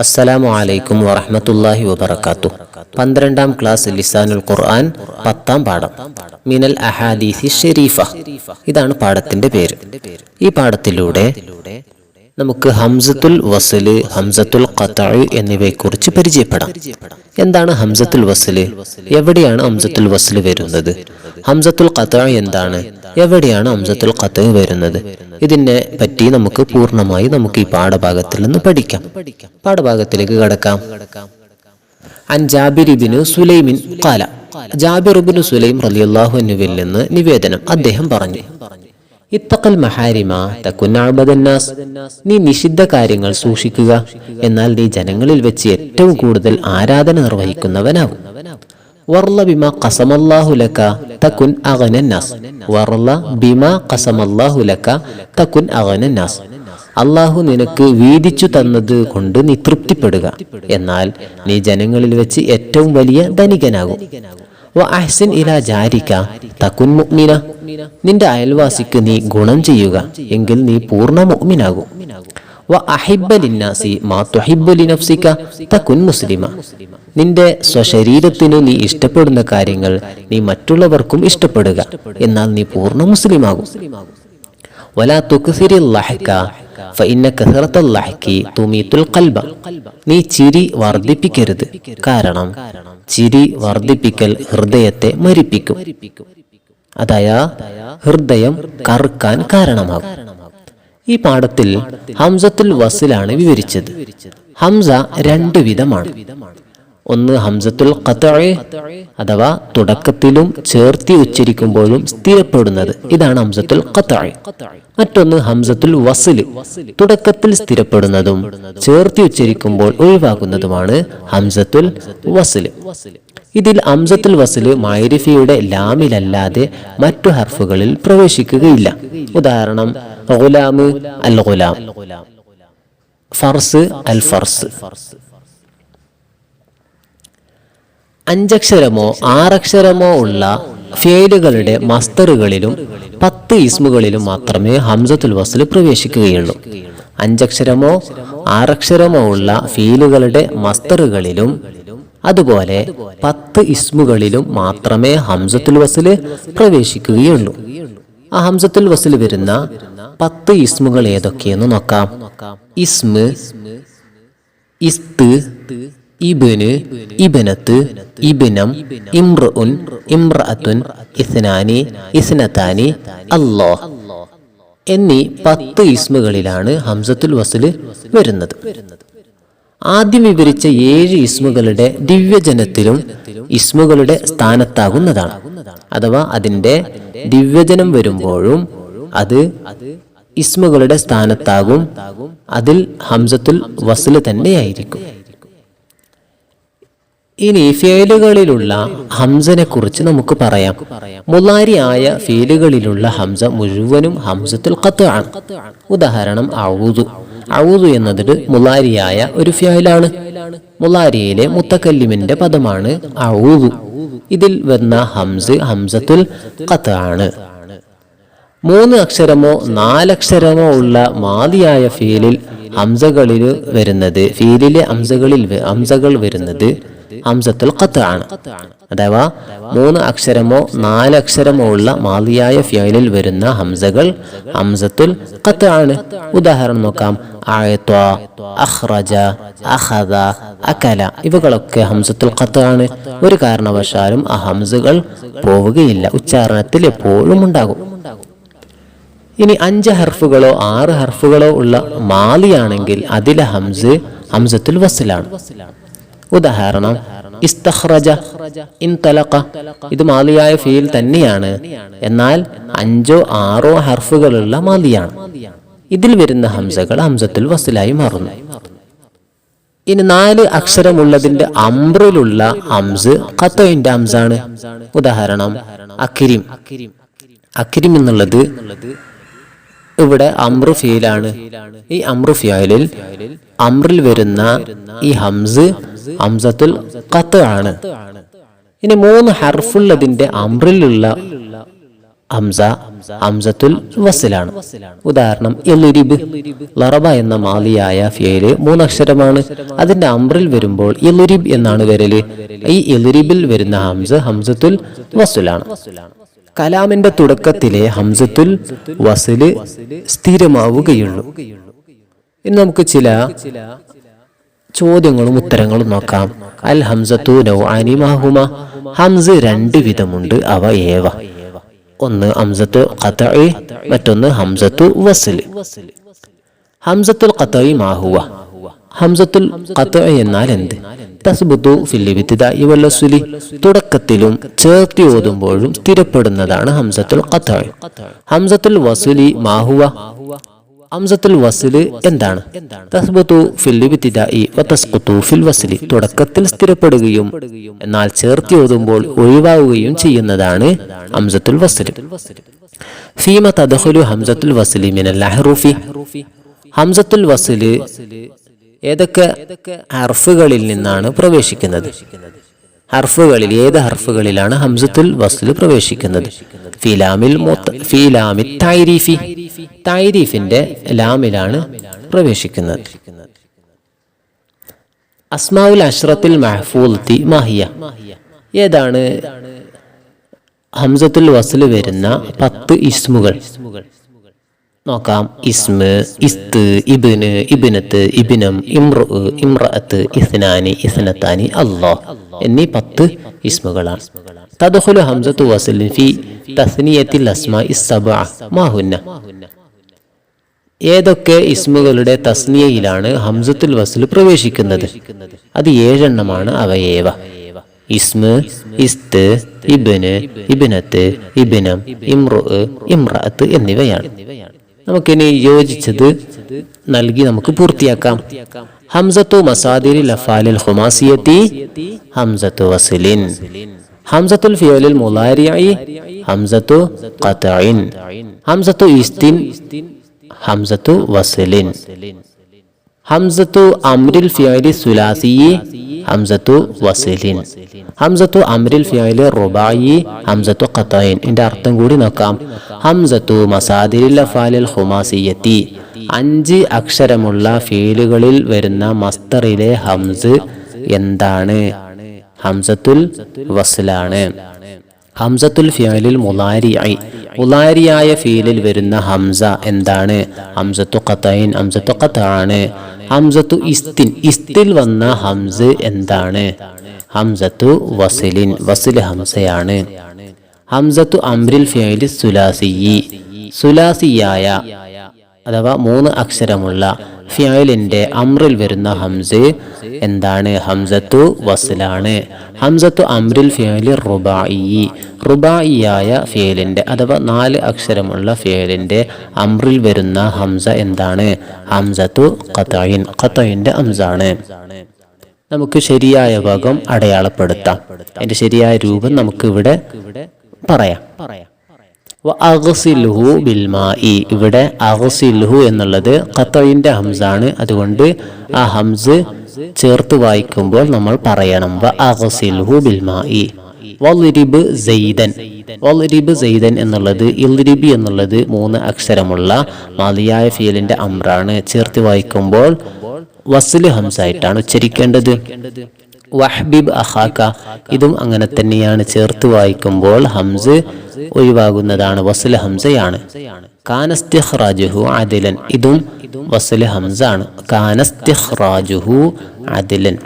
അസ്സലാമു അലൈക്കും വറഹ്മത്തുള്ളാഹി വബറകാതുഹു. 12ാം ക്ലാസ് ലിസാനുൽ ഖുർആൻ 10ാം പാഠം മിനൽ അഹാദീസി ഷരീഫ. ഇതാണ് പാഠത്തിന്റെ പേര്. ഈ പാഠത്തിലൂടെ നമുക്ക് ഹംസത്തുൽ വസ്ല്, ഹംസത്തുൽ ഖത്അ് എന്നിവയെക്കുറിച്ച് പരിചയപ്പെടാം. എന്താണ് ഹംസത്തുൽ വസ്ല്? എവിടെയാണ് ഹംസത്തുൽ വസ്ല് വരുന്നത്? ഹംസത്തുൽ ഖത്അ് എന്താണ്? എവിടെയാണ് ഹംസത്തുൽ ഖത്അ് വരുന്നത്? ഇതിനെ പറ്റി നമുക്ക് പൂർണ്ണമായി ഈ പാഠഭാഗത്തിൽ നിന്ന് പഠിക്കാം. പാഠഭാഗത്തിലേക്ക് കടക്കാം. അൻ ജാബിർ ഇബ്നു സുലൈമിൻ ഖാല, ജാബിർ ഇബ്നു സുലൈം റളിയല്ലാഹു അൻഹുവിൽ നിന്ന് നിവേദനം, അദ്ദേഹം പറഞ്ഞു, ഇത്തഖൽ മഹാരിമ തകുൻ അഅബദന്നാസ്, നീ നിഷിദ്ധ കാര്യങ്ങൾ സൂക്ഷിക്കുക, എന്നാൽ നീ ജനങ്ങളിൽ വെച്ച് ഏറ്റവും കൂടുതൽ ആരാധന നിർവഹിക്കുന്നവനാവും. വർള ബിമാ ഖസമല്ലാഹു ലക തകുൻ അഗ്നന്നാസ്, വർള ബിമാ ഖസമല്ലാഹു ലക തകുൻ അഗ്നന്നാസ്, അല്ലാഹു നിനക്ക് വീതിച്ചു തന്നത് കൊണ്ട് നീ തൃപ്തിപ്പെടുക, എന്നാൽ നീ ജനങ്ങളിൽ വെച്ച് ഏറ്റവും വലിയ ധനികനാകും. വഅഹ്സിൻ ഇലാ ജാരിക തകുൻ മുഅ്മിന, നിന്റെ അയൽവാസിക്ക് നീ ഗുണം ചെയ്യുക, എങ്കിൽ നീ പൂർണ്ണ മുഅ്മിനാകും. വഅഹിബ്ബ ലിന്നാസി മാ തുഹിബ്ബു ലിനഫ്സിക തകുൻ മുസ്ലിമ, നിന്റെ സ്വശരീരത്തിന് നീ ഇഷ്ടപ്പെടുന്ന കാര്യങ്ങൾ നീ മറ്റുള്ളവർക്കും ഇഷ്ടപ്പെടുക, എന്നാൽ നീ പൂർണ്ണ മുസ്ലിമാകും. വലാ തുക്സിരിൽ ലഹക ഫഇന്ന കസറത്തുൽ ലഹകി തുമീതുൽ ഖൽബ, നീ ചിരി വർദ്ധിപ്പിക്കരുത്, കാരണം ചിരി വർദ്ധിപ്പിക്കൽ ഹൃദയത്തെ മരിപ്പിക്കും, അതായത് ഹൃദയം കറുക്കാൻ കാരണമാകും. ഈ പാഠത്തിൽ ഹംസത്തുൽ വസ്ലാണ് വിവരിച്ചത്. ഹംസ രണ്ട് വിധമാണ്. ഒന്ന് ഹംസത്തുൽ ഖത്അ്, അഥവാ തുടക്കത്തിലും ചേർത്തി ഉച്ചരിക്കുമ്പോഴും സ്ഥിരപ്പെടുന്നത്, ഇതാണ് ഹംസത്തുൽ ഖത്അ്. മറ്റൊന്ന് ഹംസത്തുൽ വസ്ല്, തുടക്കത്തിൽ സ്ഥിരപ്പെടുന്നതും ചേർത്തി ഉച്ചരിക്കുമ്പോൾ ഒഴിവാക്കുന്നതുമാണ് ഹംസത്തുൽ വസ്ല്. ഇതിൽ ഹംസത്തുൽ വസ്ല് മഅരിഫയുടെ ലാമിലല്ലാതെ മറ്റു ഹർഫുകളിൽ പ്രവേശിക്കുകയില്ല. ഉദാഹരണം ഗുലാം അൽ ഗുലാം, ഫർസ് അൽ ഫർസ്. 5 അക്ഷരമോ 6 അക്ഷരമോ ഉള്ള ഫേലുകളുടെ മസ്തറുകളിലും 10 ഇസ്മുകളിലും മാത്രമേ ഹംസത്തുൽ വസ്ല് പ്രവേശിക്കുകയുള്ളൂ. 5 അക്ഷരമോ 6 അക്ഷരമോ ഉള്ള ഫീലുകളുടെ മസ്തറുകളിലും അതുപോലെ 10 ഇസ്മുകളിലും മാത്രമേ ഹംസത്തുൽ വസ്ല് പ്രവേശിക്കുകയുള്ളൂ. ആ ഹംസത്തുൽ വസ്ല് വരുന്ന 10 ഇസ്മുകൾ ഏതൊക്കെയെന്ന് നോക്കാം. ഇസ്മ്, ഇസ്ത്, ഇബ്ന്, ഇബ്നത്ത്, ഇബ്നം, ഇംറുഉൻ, ഇംറഅത്തുൻ, ഇസ്നാനി, ഇസ്നതാനി, അല്ലാഹ് എന്നീ 10 ഇസ്മുകളിലാണ് ഹംസത്തുൽ വസ്ല് വരുന്നത്. ആദ്യം വിവരിച്ച 7 ഇസ്മുകളുടെ ദിവ്യജനത്തിലും ഇസ്മുകളുടെ സ്ഥാനത്താകുന്നതാണ്, അഥവാ അതിന്റെ ദിവ്യജനം വരുമ്പോഴും അത് ഇസ്മുകളുടെ സ്ഥാനത്താകും. അതിൽ ഹംസത്തുൽ വസ്ല് തന്നെയായിരിക്കും. ഇനി ഫേലുകളിലുള്ള ഹംസനെ കുറിച്ച് നമുക്ക് പറയാം. മുളാരി ആയ ഫേലുകളിലുള്ള ഹംസ മുഴുവനും ഹംസത്തുൽ ഖത്അ് ആണ്. ഉദാഹരണം അഊദു. അഊദു എന്നത് മുളാരിയായ ഒരു ഫേലാണ്. മുളാരിയിലെ മുത്തക്കല്ലിമിന്റെ പദമാണ് അഊദു. ഇതിൽ വരുന്ന ഹംസത്തുൽ ഖത്അ് ആണ്. 3 അക്ഷരമോ 4 അക്ഷരമോ ഉള്ള മാദിയായ ഫീലിൽ ഹംസകളിൽ വരുന്നത്, ഫീലിലെ ഹംസകൾ വരുന്നത് ഹംസത്തുൽ ഖത്അ് ആണ്. അഥവാ 3 അക്ഷരമോ 4 അക്ഷരമോ ഉള്ള മാദിയായ ഫീലിൽ വരുന്ന ഹംസകൾ ഹംസത്തുൽ ഖത്അ് ആണ്. ഉദാഹരണം നോക്കാം. അഅത, അഖ്റജ, അഖദ, അകല ഇവകളൊക്കെ ഹംസത്തുൽ ഖത്അ് ആണ്. ഒരു കാരണവശാലും ആ ഹംസകൾ പോവുകയില്ല, ഉച്ചാരണത്തിൽ എപ്പോഴും ഉണ്ടാകും. ഇനി 5 ഹർഫുകളോ 6 ഹർഫുകളോ ഉള്ള മാലിയാണെങ്കിൽ അതിലെ ഹംസത്തുൽ വസ്ലാണ്. ഉദാഹരണം ഇസ്തഖ്റജ, ഇൻതലഖ. ഇത് മാലിയായ ഫീൽ തന്നെയാണ്, എന്നാൽ 5ഓ 6ഓ ഹർഫുകളുള്ള മാലിയാണ്. ഇതിൽ വരുന്ന ഹംസകൾ ഹംസത്തുൽ വസ്ലായി മാറുന്നു. ഇനി 4 അക്ഷരമുള്ളതിന്റെ അംറിലുള്ള ഹംസ് ഖത്അിന്റെ ഹംസാണ്. ഉദാഹരണം അക്രിം. അക്രിം എന്നുള്ളത് ഇവിടെ അംറു ഫീലാണ്. ഈ അംറു ഫീലിൽ അംറിൽ വരുന്ന ഈ ഹംസത്തുൽ ഖത്അ് ആണ്. ഇനി 3 ഹർഫുള്ളതിന്റെ അംറിലുള്ള ഹംസ ഹംസത്തുൽ വസ്ലാണ്. ഉദാഹരണം ഇൽരിബ്. ലറബ എന്ന മാലിയായ ഫിയല് 3 അക്ഷരമാണ്. അതിന്റെ അംറിൽ വരുമ്പോൾ ഇൽരിബ് എന്നാണ് വരല്. ഈ ഇൽരിബിൽ വരുന്ന ഹംസ ഹംസത്തുൽ വസ്ലാണ്. കലാമിന്റെ തുടക്കത്തിലെ ഹംസത്തുൽ വസ്ല് സ്ഥിരമാവുകയുള്ളൂ. ഇനി നമുക്ക് ചില ചോദ്യങ്ങളും ഉത്തരങ്ങളും നോക്കാം. അൽ ഹംസത്തു നൗആനി മാഹുമ. ഹംസ് 2 വിധമുണ്ട്, അവ ഏവ? ഒന്ന് ഹംസത്തു ഖത്ഇ, മറ്റൊന്ന് ഹംസത്തു വസ്ൽ. ഹംസത്തുൽ ഖത്ഇ മാഹുവ. ഹംസത്തുൽ ഖത്ഇ എന്നാൽ എന്ത്? തസ്ബുതു ഫിൽ ഇബ്തിദാഇ വൽ വസ്ലി. തുടക്കത്തിലും ചേർത്തി ഓതുമ്പോഴും സ്ഥിരപ്പെടുന്നതാണ് ഹംസത്തുൽ ഖത്ഇ. ഹംസത്തുൽ വസ്ലി മാഹുവ. ഹംസത്തുൽ വസ്ല് എന്താണ്? തസ്ബുതു ഫിൽ ഇബ്തിദാഇ വ തസ്ഖുതു ഫിൽ വസ്ലി. തുടക്കത്തിൽ സ്ഥിരപ്പെടുകയും എന്നാൽ ചേർത്തി ഓതുമ്പോൾ ഒഴിവാവുകയും ചെയ്യുന്നതാണ് ഹംസത്തുൽ വസ്ല്. ഫീമ തദ്ഖുലു ഹംസത്തുൽ വസ്ലി മിനൽ അഹ്റുഫി. ഹംസത്തുൽ വസ്ല് ഏതൊക്കെ ഹർഫുകളിൽ നിന്നാണ് പ്രവേശിക്കുന്നത്? ഹർഫുകളിൽ ഏത് ഹർഫുകളിലാണ് ഹംസത്തുൽ വസ്ല് പ്രവേശിക്കുന്നത്? ഫീലാമിൽ തൈരീഫി. തൈരീഫിന്റെ ലാമിലാണ് പ്രവേശിക്കുന്നത്. അസ്മാഉൽ അശ്റത്തുൽ മഹ്ഫൂളത്തി മാഹിയ. ഏതാണ് ഹംസത്തുൽ വസ്ല് വരുന്ന 10 ഇസ്മുകൾ? നോക്കാം. ഇസ്മ്, ഇസ്ത്, ഇബ്ന്, ഇബ്നത്ത്, ഇബ്നം, ഇംറു, ഇംറഅത്ത്, ഇസ്നാനി, ഇസ്നത്താനി, അല്ലാഹ് എന്നീ 10 ഇസ്മുകളാണ്. തദ്ഖുലു ഹംസത്തു വസ്ലിൻ ഫി തസ്നിയത്തിൽ അസ്മാഇ സബ്അ മാഹുന്ന. ഏതൊക്കെ ഇസ്മുകളുടെ തസ്നിയയിലാണ് ഹംസത്തുൽ വസ്ല് പ്രവേശിക്കുന്നത്? അത് 7 എണ്ണമാണ്. അവ ഏവ? ഇസ്മ്, ഇസ്ത്, ഇബ്ന്, ഇബ്നത്ത്, ഇബ്നം, ഇംറു, ഇംറഅത്ത് എന്നിവയാണ്. നമുക്കിനി യോജിച്ചത് നൽകി നമുക്ക് പൂർത്തിയാക്കാം. ഹംസത്തു മസാദിരിൽ അഫ്ആലിൽ ഖുമാസിയത്തി ഹംസത്തു വസ്ലിൻ. ഹംസത്തുൽ ഫിയലിൽ മുളാരിഇ ഹംസത്തു ഖത്ഇൻ. ഹംസത്തു ഇസ്തിൻ ഹംസത്തു വസ്ലിൻ. ഹംസത്തു അംരിൽ ഫിയലി സുലാസി ഹംസത്തു വസ്ലിൻ. ഹംസത്തു അംരിൽ ഫിയലി റുബായി ഹംസത്തു ഖത്ഇൻ. ഇതിന്റെ അർത്ഥം കൂടി നോക്കാം. ഹംസത്തു മസാദിരിൽ അഫ്ആലിൽ ഖുമാസിയത്തി. 5 അക്ഷരമുള്ള ഫീലുകളിൽ വരുന്ന മസ്തറിലെ ഹംസ് എന്താണ്? ഹംസത്തുൽ വസ്ലാണ്. ഹംസത്തുൽ ഫിയലിൽ മുളാരിഇ. മുളാരിയായ ഫീലിൽ വരുന്ന ഹംസ എന്താണ്? ഹംസത്തു ഖത്ഇൻ. ഹംസത്തു ഖത്ആണ്. ഹംസത്തു ഇസ്തിൻ. ഇസ്തിൽ വന്ന ഹംസ് എന്താണ്? ഹംസത്തു വസ്ലിൻ. വസ്ൽ ഹംസയാണ്. ഹംസത്തു അംരിൽ ഫിയലി സുലാസി. സുലാസിയായ അഥവാ 3 അക്ഷരമുള്ള ഫിയലിന്റെ അംറിൽ വരുന്ന ഹംസ് എന്താണ്? ഹംസത്തു വസ്ലാണ്. ഹംസത്തു അംരിൽ ഫിയലി റുബായി. റുബായിയായ ഫിയലിന്റെ അഥവാ 4 അക്ഷരമുള്ള ഫിയലിന്റെ അംറിൽ വരുന്ന ഹംസ എന്താണ്? ഹംസത്തു ഖത്ഇൻ. ഖത്ഇന്റെ ഹംസാണ്. നമുക്ക് ശരിയായ ഭാഗം അടയാളപ്പെടുത്താം. അതിന്റെ ശരിയായ രൂപം നമുക്ക് ഇവിടെ പറയാം. അഗ്സിൽഹു ബിൽമായി. ഇവിടെ അഗ്സിൽഹു എന്നുള്ളത് ഖത്ഇന്റെ ഹംസാണ്. അതുകൊണ്ട് ആ ഹംസ് ചേർത്ത് വായിക്കുമ്പോൾ നമ്മൾ പറയണം അഗ്സിൽഹു ബിൽമായി. വൽരിബ് സൈദൻ. വൽരിബ് സൈദൻ എന്നുള്ളത് ഇൽരിബി എന്നുള്ളത് 3 അക്ഷരമുള്ള മാലിയായ ഫീലിന്റെ അംറാണ്. ചേർത്ത് വായിക്കുമ്പോൾ വസ്ല് ഹംസായിട്ടാണ് ഉച്ചരിക്കേണ്ടത്. വഹ്ബിബ് അഖാക. ഇതും അങ്ങനെ തന്നെയാണ്. ചേർത്ത് വായിക്കുമ്പോൾ ഹംസ് ഒഴിവാകുന്നതാണ്. വസ്ല് ഹംസയാണ്. കാനസ്തിഖ്റാജുഹു അദിലൻ. ഇതും വസ്ല് ഹംസാണ്. കാനസ്തിഖ്റാജുഹു അദിലൻ.